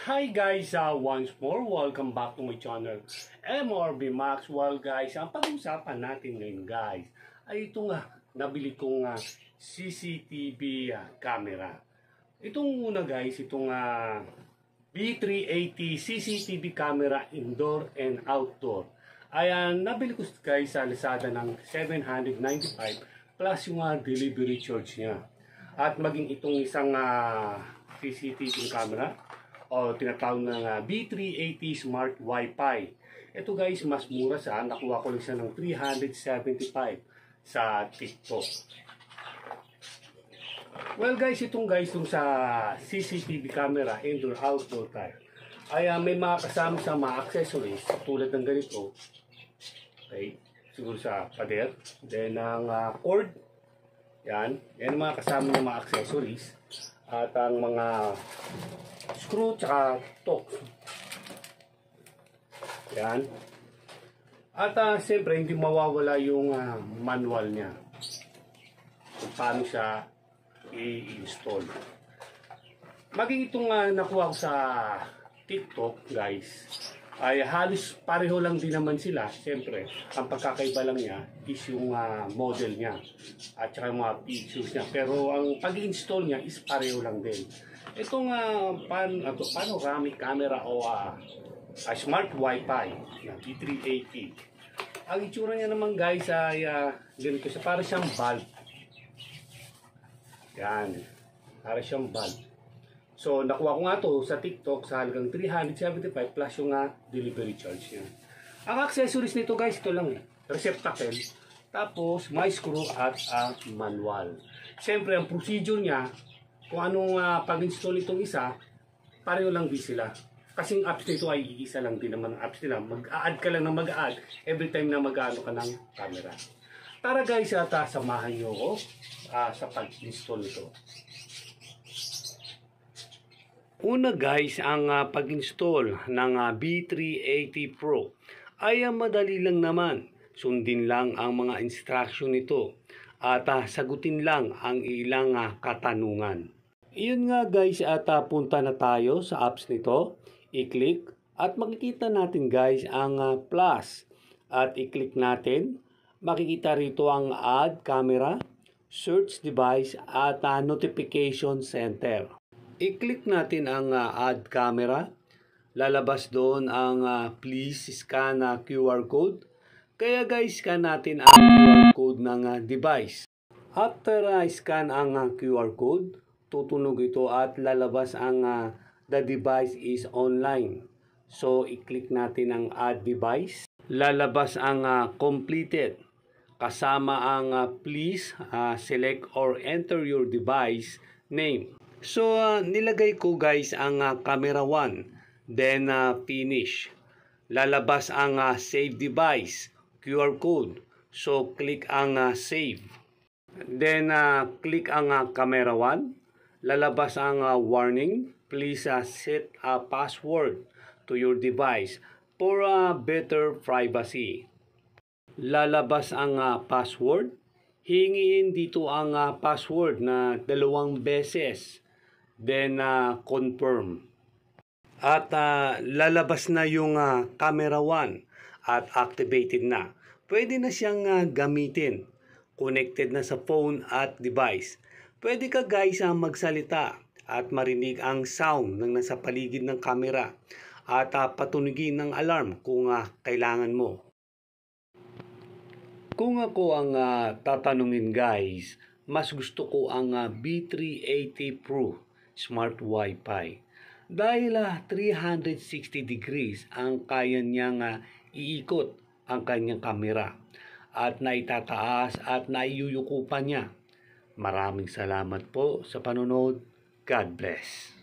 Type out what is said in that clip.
Hi guys, once more, welcome back to my channel, MRB Maxwell guys. Ang pag-usapan natin ngayon guys, ay ito nga, nabili kong CCTV camera. Itong una guys, itong B380 CCTV camera indoor and outdoor. Ay nabili ko guys sa Lazada ng 795 plus yung delivery charge niya. At maging itong isang CCTV camera o tinatawag ng B380 Smart Wi-Fi. Ito guys, mas mura sa nakuha ko lang siya ng 375 sa TikTok. Well guys, itong sa CCTV camera, indoor outdoor tayo, ay may mga kasama sa mga accessories tulad ng ganito. Okay, siguro sa pader, then ang cord, yan ang mga kasama ng mga accessories, at ang mga screw tsaka torque. Yan. At siyempre hindi mawawala yung manual niya kung paano siya i-install. Maging itong nakuha ko sa TikTok guys, ay halos pareho lang din naman sila. Siyempre ang pagkakaiba lang niya is yung model niya at saka yung mga features niya, pero ang pag-install niya is pareho lang din. Itong panoramic camera o smart Wi-Fi na B380. Ang itsura niya naman guys ay ganito siya, para siyang bulb. Yan, para siyang bulb. So nakuha ko nga to sa TikTok sa halagang 375 plus yung delivery charge niya. Ang accessories nito guys, ito lang receptacle, tapos may screw at manual. Siyempre ang procedure niya, kung anong pag-install itong isa, pareho lang din sila. Kasing apps nito ay iisa lang din naman ang apps nila. Mag-a-add ka lang na mag-a-add every time na mag-ano ka ng camera. Tara guys, samahan nyo ko sa pag-install nito. Una guys, ang pag-install ng B380 Pro ay madali lang naman. Sundin lang ang mga instruction nito at sagutin lang ang ilang katanungan. Iyon nga guys, at punta na tayo sa apps nito. I-click at makikita natin guys ang plus. At i-click natin, makikita rito ang add camera, search device at notification center. I-click natin ang add camera. Lalabas doon ang please scan QR code. Kaya guys, scan natin ang QR code ng device. After scan ang QR code, tutunog ito at lalabas ang the device is online. So i-click natin ang add device. Lalabas ang completed. Kasama ang please select or enter your device name. So nilagay ko guys ang camera 1, then finish. Lalabas ang save device QR code. So click ang save. Then click ang camera 1. Lalabas ang warning. Please set a password to your device for better privacy. Lalabas ang password. Hingiin dito ang password na 2 beses. Then confirm. At lalabas na yung camera 1 at activated na. Pwede na siyang gamitin. Connected na sa phone at device. Pwede ka guys magsalita at marinig ang sound ng nasa paligid ng camera at patunugin ng alarm kung kailangan mo. Kung ako ang tatanungin guys, mas gusto ko ang B380 Pro Smart Wi-Fi. Dahil 360 degrees ang kaya niyang iikot ang kanyang kamera at naitataas at naiyuyukupan niya. Maraming salamat po sa panonood. God bless.